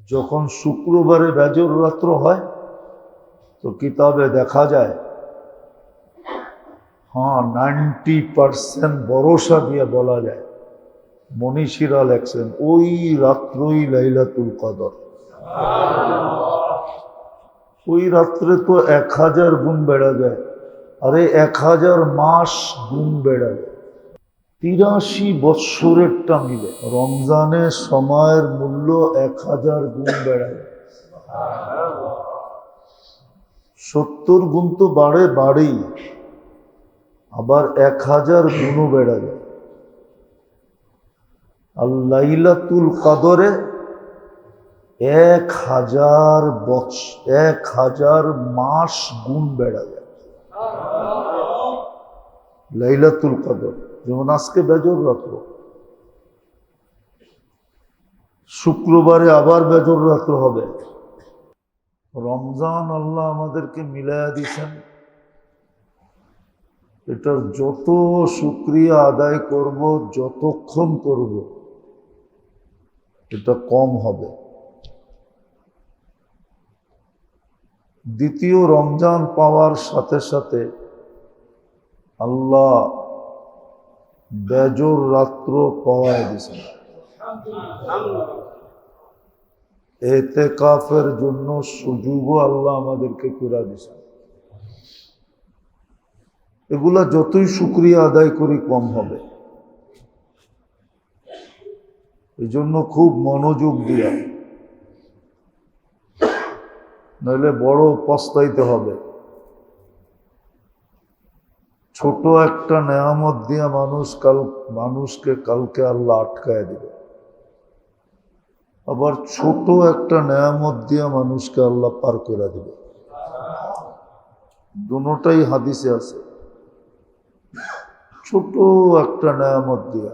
যখন শুক্রবারে বেজর রাত্র হয় তো কিতাবে দেখা যায়, হ্যাঁ 90% ভরসা দিয়ে বলা যায়, মনীষীরা লেখছেন ওই রাত্রই লাইলাতুল কদর। ওই রাত্রে তো 1000 গুণ বেড়া যায়, আরে 1000 মাস গুণ বেড়া যায়। 83 বৎসরেরটা মিলে রমজানের সময়ের মূল্য 1000 গুণ বেড়া যায়। 70 গুণ তো বাড়েই, আবার 1000 গুণও বেড়া যায়। আর লাইলাতুল কদরে 1000 মাস গুণ বেড়া যায় লাইলাতুল কদর। যেমন আজকে বেজর রাত্র, শুক্রবারে আবার বেজর রাত্র হবে। রমজান আল্লাহ আমাদেরকে মিলায়া দিছেন, এটার যত শুকরিয়া আদায় করব, যতক্ষণ করব, এটা কম হবে। দ্বিতীয় রমজান পাওয়ার সাথে সাথে আল্লাহ বেজর রাত্র পাওয়ায় দিছেন। এতেকাফের জন্য সুযোগও আল্লাহ আমাদেরকে করে দিছেন। এগুলা যতই শুকরিয়া আদায় করি কম হবে। এই জন্য খুব মনোযোগ দিয়া, নইলে বড় পস্তাইতে হবে। ছোট একটা নেয়ামত দিয়া মানুষকে কালকে আল্লাহ আটকায় দিবে, আবার ছোট একটা নেয়ামত দিয়া মানুষকে আল্লাহ পার করে দিবে। দুটোটাই হাদিসে আছে। ছোট একটা নেয়ামত দিয়া,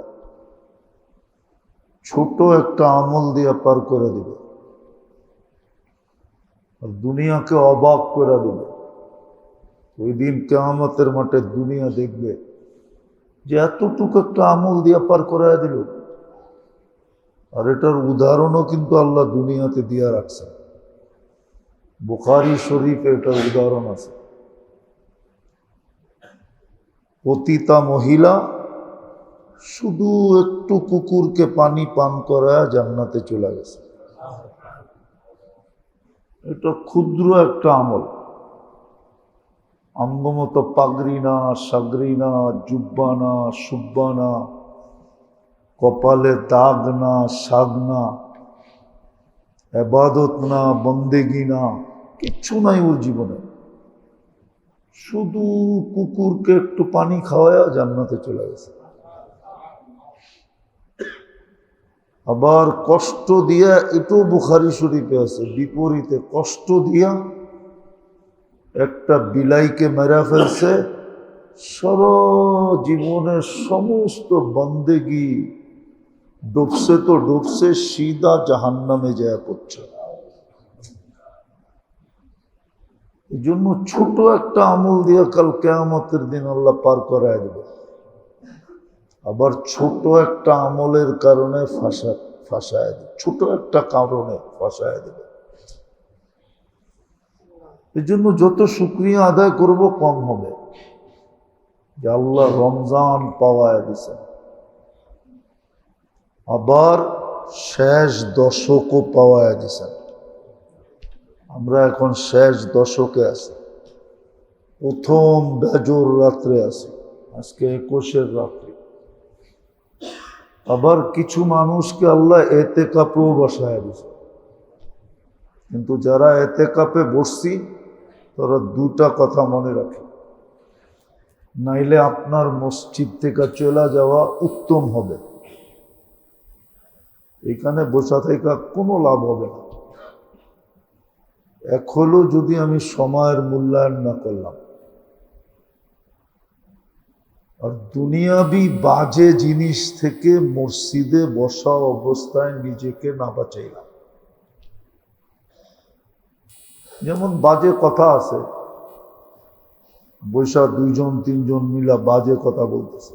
ছোট একটা আমল দিয়া পার করে দিবে, আর দুনিয়াকে অবাক করে দিবে। ওই দিন কিয়ামতের মাঠে দুনিয়া দেখবে যে এতটুকু একটা আমল দিয়া পার করায় দিল। আর এটার উদাহরণও কিন্তু আল্লাহ দুনিয়াতে দিয়া রাখছে। বুখারী শরীফে এটার উদাহরণ আছে। পতিতা মহিলা শুধু একটু কুকুরকে পানি পান করায় জান্নাতে চলে গেছে। এটা ক্ষুদ্র একটা আমল। আঙ্গমত পাগড়ি না, সাগরি না, জুব্বা না, সুব্বা না, কপালে দাগ না, সাগ না, এবাদত না, বন্দেগি না, কিচ্ছু নাই ওর জীবনে। শুধু কুকুরকে একটু পানি খাওয়ায়া জান্নাতে চলে গেছে। আবার কষ্ট দিয়া, এটাও বুখারী শরীফে আছে, বিপরীতে কষ্ট দিয়া একটা বিলাইকে মেরা ফেলছে। সারা জীবনের সমস্ত বন্দেগি ডুবছে তো ডুবছে, সিধা জাহান্নামে যায় পড়ছে। এই জন্য ছোট একটা আমল দিয়া কাল কিয়ামতের দিন আল্লাহ পার করায় দেবে। আবার ছোট একটা আমলের কারণে ফাঁসায় দেবে, ছোট একটা কারণে ফাঁসায় দেবে। এই জন্য যত শুকরিয়া আদায় করব কম হবে যে আল্লাহ রমজান পাওয়ায় দিছেন। আবার শেষ দশকও পাওয়ায় দিছেন। আমরা এখন শেষ দশকে আছি, প্রথম বেজর রাত্রে আছি, আজকে 21 রাত্রি। আবার কিছু মানুষকে আল্লাহ এতেকাপেও বসায় দিছে। কিন্তু যারা এতেকাপে বসছি তারা দুটা কথা মনে রাখে, নাইলে আপনার মসজিদ থেকে চলে যাওয়া উত্তম হবে। এখানে বসা থেকে কোনো লাভ হবে না। এক হলো যদি আমি সময়ের মূল্যায়ন না করলাম, আর দুনিয়াবি বাজে জিনিস থেকে মসজিদে বসা অবস্থায় নিজেকে না বাঁচাইলাম। যেমন বাজে কথা আছে, বৈশা 2-3 মিলা বাজে কথা বলতেছে,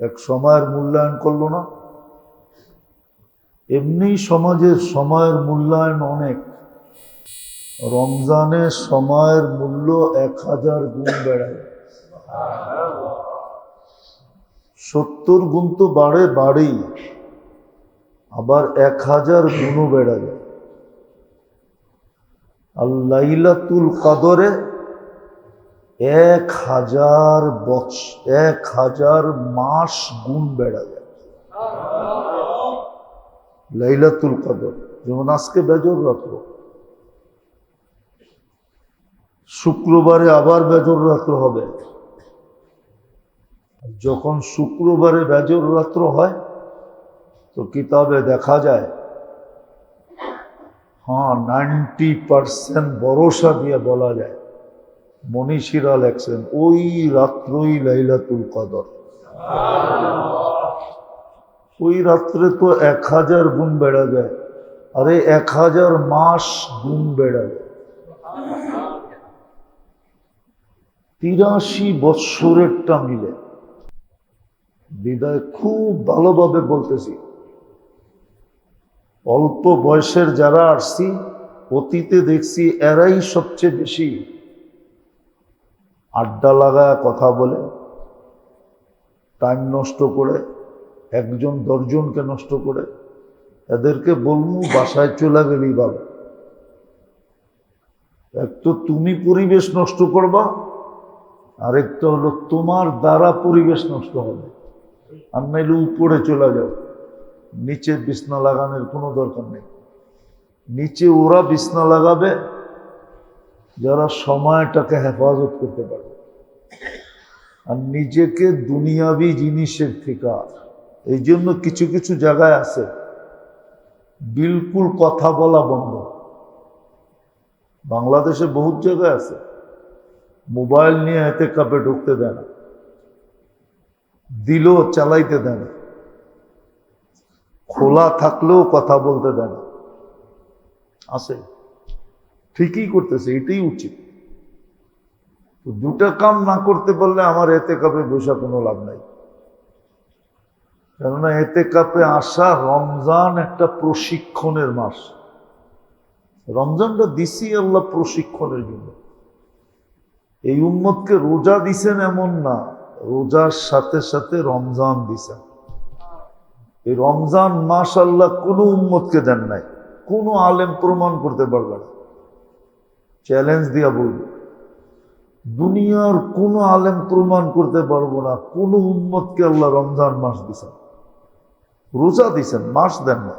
এক সময়ের মূল্যায়ন করলো না, এমনি সমাজের সময়ের মূল্যায়ন অনেক, রমজানে সময়ের মূল্য 1000 গুণ বেড়ায়। 70 গুণ তো বাড়েই, আবার 1000 গুণও বেড়া যায়। আর লাইলাতুল কদরে 1000 মাস গুণ বেড়া যায়। লাইলাতুল কদর যেমন আজকে বেজর রাত্র, শুক্রবারে আবার বেজর রাত্র হবে। যখন শুক্রবারে বেজর রাত্র হয় তো কিতাবে দেখা যায় 90% ভরসা দিয়ে বলা যায়, মনীষীরা লেখছেন ওই রাত্রই লাইলাতুল কদর। ওই রাত্রে তো 1000 গুণ বেড়া যায়, আরে 1000 মাস গুণ বেড়া যায়। 83 বৎসরেরটা মিলে। বিদায় খুব ভালোভাবে বলতেছি, অল্প বয়সের যারা আসছি অতীতে দেখছি এরাই সবচেয়ে বেশি আড্ডা লাগায় কথা বলে, টাইম নষ্ট করে, একজন 10 জনকে নষ্ট করে। এদেরকে বলবো বাসায় চলে গেলেই ভালো। এক তো তুমি পরিবেশ নষ্ট করবা, আরেকটা হলো তোমার দ্বারা পরিবেশ নষ্ট হবে। আর নাইলে উপরে চলে যাও, নিচে বিছনা লাগানোর কোনো দরকার নেই। নিচে ওরা বিছনা লাগাবে যারা সময়টাকে হেফাজত করতে পারবে, আর নিজেকে দুনিয়াবি জিনিসের থেকে। এই জন্য কিছু কিছু জায়গায় আছে বিলকুল কথা বলা বন্ধ। বাংলাদেশে বহুত জায়গায় আছে মোবাইল নিয়ে এতেকাপে ঢুকতে দেয় না, দিলেও চালাইতে দেয় না, খোলা থাকলেও কথা বলতে দেয় না। আছে, ঠিকই করতেছে, এটাই উচিত। দুটা কাম না করতে পারলে আমার এতেকাপে বসে কোনো লাভ নাই। কেননা এতেকাপে আসা, রমজান একটা প্রশিক্ষণের মাস। রমজানটা দিছি আল্লাহ প্রশিক্ষণের জন্য। এই উম্মতকে রোজা দিছেন এমন না, রোজার সাথে সাথে রমজান দিছেন। এই রমজান মাস আল্লাহ কোনো উম্মতকে দেন নাই, কোনো আলেম প্রমাণ করতে পারবে না। চ্যালেঞ্জ দিয়া বলবো, দুনিয়ার কোনো আলেম প্রমাণ করতে পারবো না কোনো উম্মতকে আল্লাহ রমজান মাস দিছেন। রোজা দিছেন, মাস দেন না।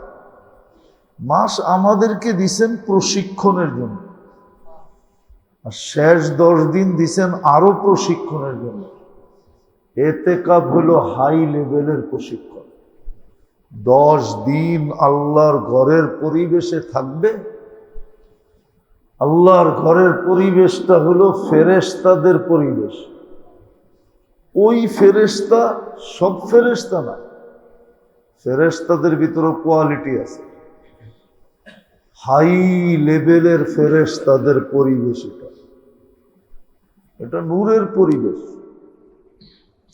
মাস আমাদেরকে দিছেন প্রশিক্ষণের জন্য, আর শেষ 10 দিন দিছেন আরো প্রশিক্ষণের জন্য। এতেকাপ হলো হাই লেভেলের প্রশিক্ষণ। 10 দিন আল্লাহর ঘরের পরিবেশে থাকবে। আল্লাহর ঘরের পরিবেশটা হলো ফেরেশতাদের পরিবেশ। ওই ফেরেশতা সব ফেরেশতা না, ফেরেশতাদের ভিতরে কোয়ালিটি আছে। হাই লেভেলের ফেরেশতাদের পরিবেশ এটা নূরের পরিবেশ,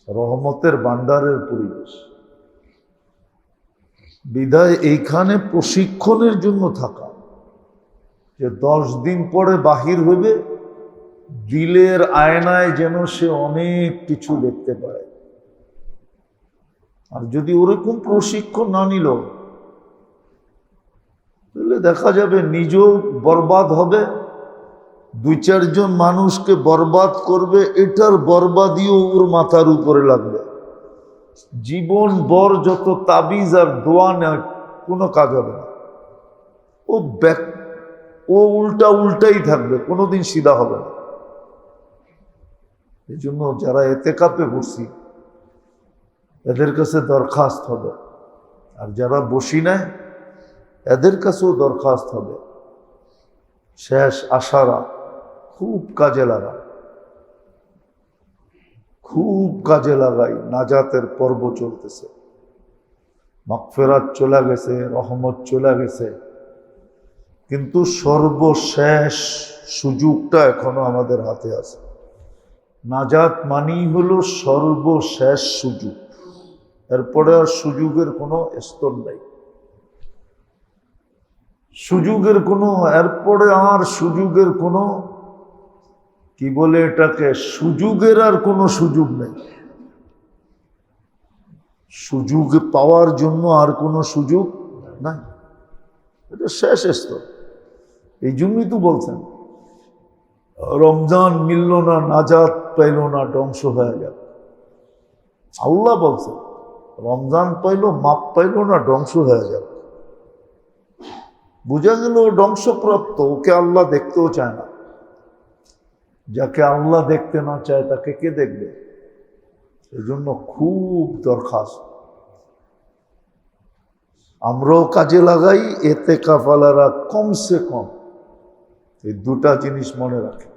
রহমতের ভান্ডারের পরিবেশ। বিদায় এইখানে প্রশিক্ষণের জন্য থাকা, যে 10 দিন পরে বাহির হইবে, দিলের আয়নায় যেন সে অনেক কিছু দেখতে পায়। আর যদি ওরকম প্রশিক্ষণ না নিল, তাহলে দেখা যাবে নিজেও বরবাদ হবে, 2-4 জন মানুষকে বরবাদ করবে, এটার বরবাদিও ওর মাথার উপরে লাগবে। জীবন বর যত তাবিজ আর দোয়া নেয় কোনো কাজ হবে না। ও উল্টাই থাকবে, কোনোদিন সিধা হবে না। এই জন্য যারা এতেকাপে বসি এদের কাছে দরখাস্ত হবে, আর যারা বসি না এদের কাছেও দরখাস্ত হবে, শেষ আশারা খুব কাজে লাগায়, খুব কাজে লাগাই। নাজাতের পর্ব চলতেছে, মাগফিরাত চলে গেছে, রহমত চলে গেছে, কিন্তু সর্বশেষ সুযোগটা এখনো আমাদের হাতে আছে। নাজাত মানেই হলো সর্বশেষ সুযোগ, এরপরে আর সুযোগের কোনো স্তর নাই। সুযোগের কোনো, এরপরে আর সুযোগের কোনো, কি বলে এটাকে, সুযোগের আর কোনো সুযোগ নেই। সুযোগ পাওয়ার জন্য আর কোনো সুযোগ নাই, এটা শেষ স্তর। এই জন্যই তো বলছেন রমজান মিলল না, নাজাত পাইল না, ধ্বংস হয়ে গেল। আল্লাহ বলছেন রমজান পাইল, মাপ পাইল না, ধ্বংস হয়ে গেল। বোঝা গেল ধ্বংসপ্রাপ্ত, ওকে আল্লাহ দেখতেও চায় না। যাকে আল্লাহ দেখতে না চায় তাকে কে দেখবে? এই জন্য খুব দরখাস্ত আমরাও কাজে লাগাই, এতেকাফালারা কমসে কম এই দুটা জিনিস মনে রাখে।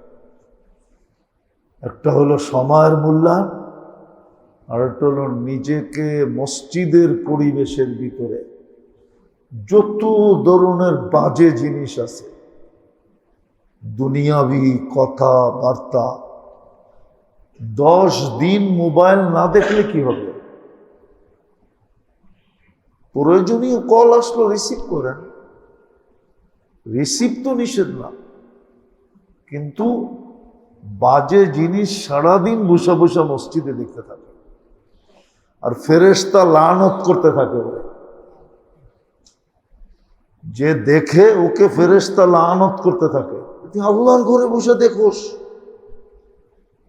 একটা হলো সময়ের মূল্যায়ন, আর একটা হলো নিজেকে মসজিদের পরিবেশের ভিতরে যত ধরনের বাজে জিনিস আছে, দুনিয়াবি কথাবার্তা, 10 দিন মোবাইল না দেখলে কি হবে? প্রয়োজনীয় কল আসলো রিসিভ করেন, রিসিভ তো নিষেধ না, কিন্তু বাজে জিনিস সারাদিন বসে বসে মসজিদে দেখতে থাকে, আর ফেরেশতা লানত করতে থাকে। যে দেখে ওকে ফেরেশতা লানত করতে থাকে, তুই আল্লাহর ঘরে বসে দেখোস।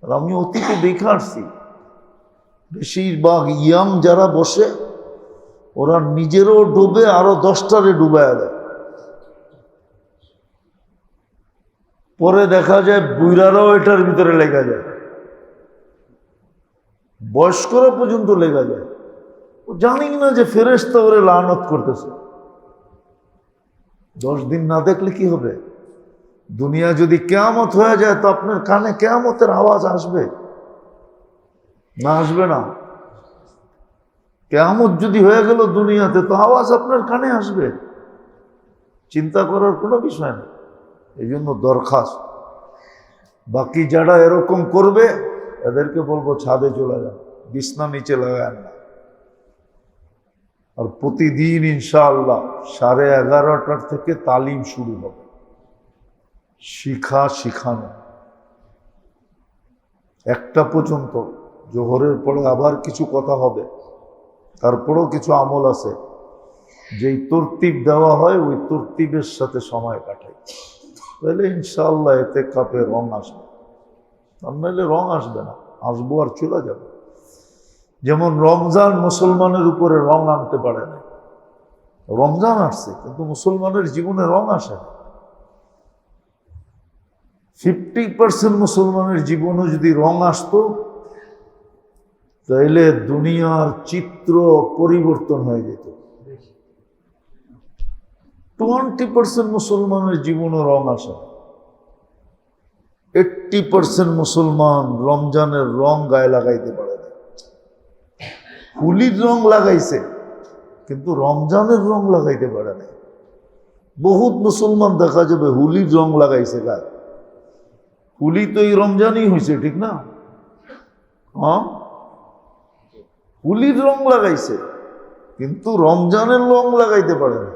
আর আমি অতীতে দেখে আসছি, বেশিরভাগ ইয়াং যারা বসে ওরা নিজেরও ডুবে, আরো 10টারে ডুবায় দেয়। পরে দেখা যায় বুইরারাও এটার ভিতরে লেগে যায়, বয়স্করা পর্যন্ত লেগে যায়। ও জানি না যে ফেরেশতা ওরে লানত করতেছে। 10 দিন না দেখলে কি হবে? দুনিয়া যদি কিয়ামত হয়ে যায় তো আপনার কানে কিয়ামতের আওয়াজ আসবে না? আসবে না? কিয়ামত যদি হয়ে গেল দুনিয়াতে, তো আওয়াজ আপনার কানে আসবে, চিন্তা করার কোনো বিষয় নেই। এই জন্য দরখাস্ত, বাকি যারা এরকম করবে এদেরকে বলবো ছাদে চলে যান, বিছনা নিচে লাগান না। আর প্রতিদিন ইনশাআল্লাহ 11:30 থেকে তালিম শুরু হবে, শিখানো 1টা পর্যন্ত। জোহরের পরে আবার কিছু কথা হবে, তারপরেও কিছু আমল আছে, যেই তরতিব দেওয়া হয় ওই তরতিবের সাথে সময় কাটাই, তাহলে ইনশাআল্লাহ এতে কাপে রং আসবে। আর নাহলে রং আসবে না, আসবো আর চলে যাবে। যেমন রমজান মুসলমানের উপরে রং আনতে পারে না, রমজান আসছে কিন্তু মুসলমানের জীবনে রং আসে না। 50% মুসলমানের জীবনে যদি রং আসতো তাইলে দুনিয়ার চিত্র পরিবর্তন হয়ে যেত। 20% মুসলমানের জীবনে রং আসে না। 80% মুসলমান রমজানের রং গায়ে লাগাইতে পারে না। হোলির রং লাগাইছে কিন্তু রমজানের রং লাগাইতে পারে না। বহুত মুসলমান দেখা যাবে হোলির রং লাগাইছে গায়ে। হোলি তো এই রমজানই হয়েছে, ঠিক না? হ্যাঁ, হোলির রং লাগাইছে কিন্তু রমজানের রং লাগাইতে পারে না,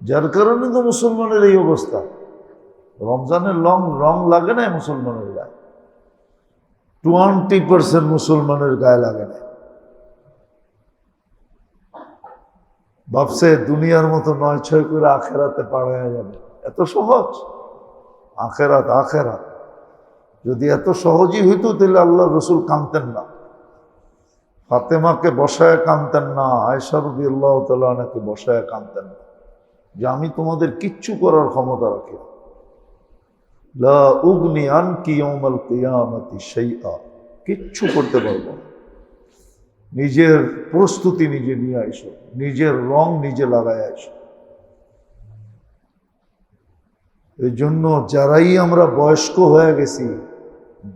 যার কারণে তো মুসলমানের এই অবস্থা। রমজানের রং লাগে না মুসলমানের গায়ে, 20% মুসলমানের গায়ে লাগে না। ভাবছে দুনিয়ার মতো 9-6 করে আখেরাতে পাড়ায় যাবে, এত সহজ? আখেরাত যদি এত সহজই হইতো তাহলে আল্লাহ রসুল কাঁদতেন না, ফাতেমাকে বসায় কাঁদতেন না, আয়েশা রাদিয়াল্লাহু তাআলা আনহাকে বসায় কাঁদতেন না যে আমি তোমাদের কিচ্ছু করার ক্ষমতা রাখি না। লা উগনি আনকি ইয়াউমাল কিয়ামাতি শাইআ, কিচ্ছু করতে পারবো না। নিজের প্রস্তুতি নিজে নিয়ে আইসো, নিজের রং নিজে লাগায় আইসো। এই জন্য যারাই আমরা বয়স্ক হয়ে গেছি,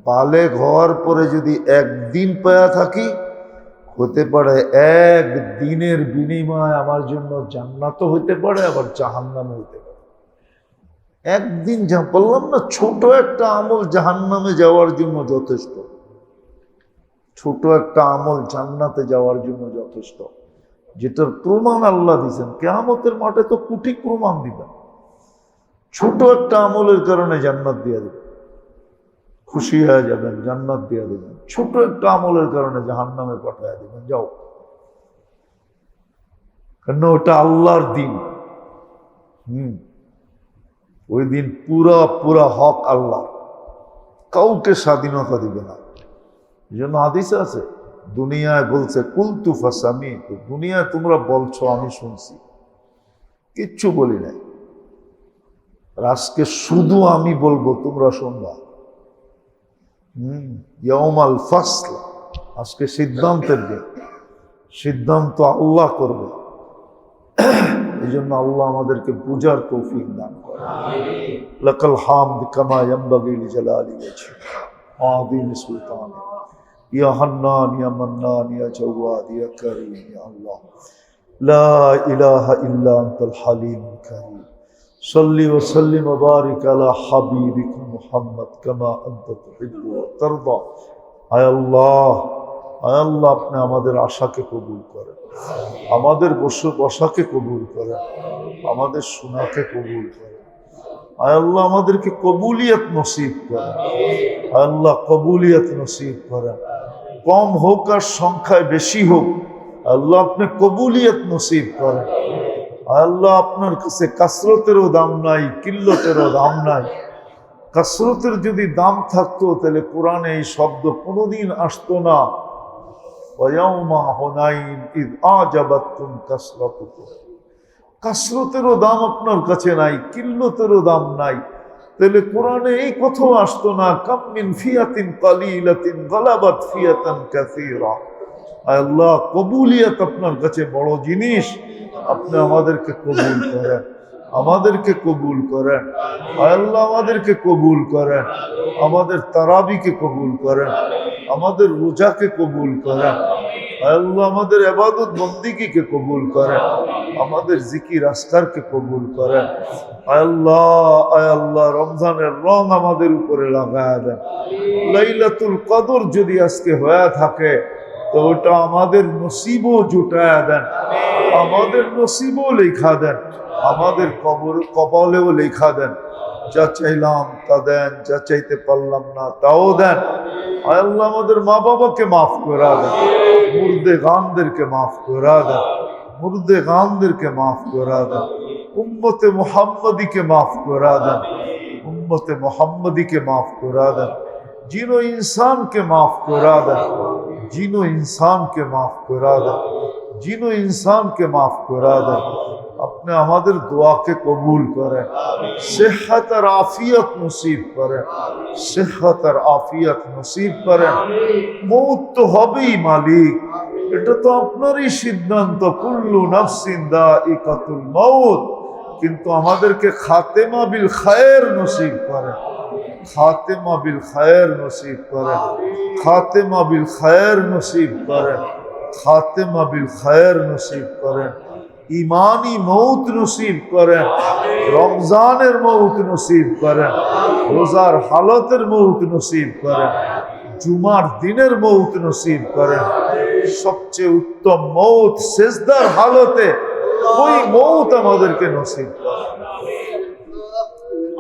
বালেগ হওয়ার পরে যদি একদিন পায়া থাকি, হতে পারে একদিনের বিনিময় আমার জন্য জান্নাতও হইতে পারে, আবার জাহান্নামও হইতে পারে। একদিন যা বললাম না, ছোট একটা আমল জাহান্নামে যাওয়ার জন্য যথেষ্ট, ছোট একটা আমল জান্নাতে যাওয়ার জন্য যথেষ্ট। যেটার প্রমাণ আল্লাহ দিয়েছেন। কিয়ামতের মাঠে তো কোটি প্রমাণ দিবেন। ছোট একটা আমলের কারণে জান্নাত দিয়ে দেবেন, খুশি হয়ে যাবেন, জান্নাত দিয়ে দেবেন। ছোট একটা আমলের কারণে জাহান্নামে পাঠিয়ে দেবেন, যাও। কেন? ওটা আল্লাহর দিন। ওই দিন পুরা পুরা হক আল্লাহ, কাউকে স্বাধীনতা দিবে না। এই জন্য হাদিসে আছে, দুনিয়ায় বলছে কুলতু ফাসামি, দুনিয়ায় তোমরা বলছো আমি শুনছি, কিচ্ছু বলি নাই। আজকে শুধু আমি বলবো, তোমরা শুনবা। ইয়াউমাল ফাসল, আজকে সিদ্ধান্তের দিন। সিদ্ধান্ত আল্লাহ করবে। এই জন্য আল্লাহ আমাদেরকে বুঝার তৌফিক দান করে। লাকাল হামদ কামা ইয়ানবাগি লিজালালি ওয়াজহি ওয়া আযীমি সুলতানি। ইয়া হান্নান ইয়া মান্নান ইয়া জাওয়াদ ইয়া কারীম ইয়া আল্লাহ। লা ইলাহা ইল্লা আনতাল হালিমুল কারীম। সাল্লি ওয়া সাল্লিম ওয়া বারিক আলা হাবিবিকা মুহাম্মদ কামা আনতা তুহিব্বু ওয়া তারদা। আয় আল্লাহ, আয় আল্লাহ, আপনি আমাদের আশাকে কবুল করেন, আমাদের বসাকে কবুল করেন, আমাদের শোনাকে কবুল করেন। আয় আল্লাহ, আমাদেরকে কবুলিয়ত নসিব করেন। আয় আল্লাহ, কবুলিয়ত নসিব করেন। কম হোক আর সংখ্যায় বেশি হোক, আল্লাহ আপনি কবুলিয়ত নসিব করেন। আয় আল্লাহ, আপনার কাছে কাসরতেরও দাম নাই, কিল্লতেরও দাম নাই। কাসরতের যদি দাম থাকতো তাহলে কোরআনে এই শব্দ কোনোদিন আসতো না। কাসরতেরও দাম আপনার কাছে নাই, কিল্লতেরও দাম নাই, তাহলে কোরআনে এই কথাও আসতো না। কাম মিন ফিয়াতিন কালিলাতিন গালাবাত ফিয়াতান কাসীরা। আল্লাহ, কবুলিয়ত আপনার কাছে বড় জিনিস। আপনি আমাদেরকে কবুল করেন, আমাদেরকে কবুল করেন। আল্লাহ, আমাদেরকে কবুল করেন, আমাদের তারাবিকে কবুল করেন, আমাদের রোজাকে কবুল করেন। আল্লাহ, আমাদের ইবাদত বন্দেগীকে কবুল করেন, আমাদের জিকির আজকারকে কবুল করেন। আল্লাহ, রমজানের রং আমাদের উপরে লাগায়া দেন। লাইলাতুল কদর যদি আজকে হয়ে থাকে তো ওটা আমাদের নসিবও জুটায়া দেন, আমাদের নসিবও লেখা দেন, আমাদের কপালেও লেখা দেন। যা চাইলাম তা দেন, যা চাইতে পারলাম না তাও দেন। আল্লাহ, আমাদের মা বাবাকে মাফ করা দেন, মুর্দে গানদেরকে মাফ করা দেন, মুর্দে গানদেরকে মাফ করা দেন। উম্মতে মুহাম্মদীকে মাফ করা দেন, উম্মতে মুহাম্মদীকে মাফ করা দেন। जिनो इंसान के माफ करा दे, जिनो इंसान के माफ करा दे, जिनो इंसान के माफ करा दे। अपने हमारे दुआ के कबूल करें, सेहत और आफियत नसीब करें, सेहत और आफियत नसीब करें। मौत तो हबेई मालिक, এটা তো আপনারই সিদ্ধান্ত। কুল্লু নাফসিন দাইকাতুল মাউত, কিন্তু আমাদেরকে খাতেমা বিল খায়ের নসিব করেন, খাতেমা বিল খায়ের নসিব করেন, খাতেমা বিল খায়ের নসিব করেন, খাতেমা বিল খায়ের নসিব করেন। ইমানি মৌত নসিব করেন, রমজানের মৌত নসিব করেন, রোজার হালতের মৌত নসিব করেন, জুমার দিনের মৌত নসিব করেন। সবচেয়ে উত্তম মৌত সেজদার হালতে, ওই মৌত আমাদেরকে নসিব করেন।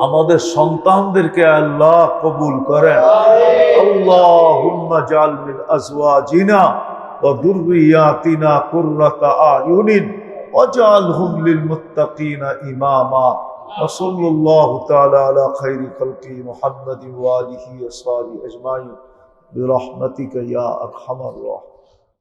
আমাদের সন্তানদেরকে আল্লাহ কবুল করেন। আল্লাহুম্মা জাল মিন আজওয়াজিনা ওয়া যুররিয়াতিনা কুররাতা আয়ুনিন ওয়াজআলহুম লিল মুত্তাকিনা ইমামা। ওয়া সাল্লাল্লাহু তাআলা আলা খায়রি খালকি মুহাম্মাদিন ওয়া আলিহি ওয়া সাহবিহি আজমাইন বিরহমাতিকা ইয়া আরহামার রাহিমিন।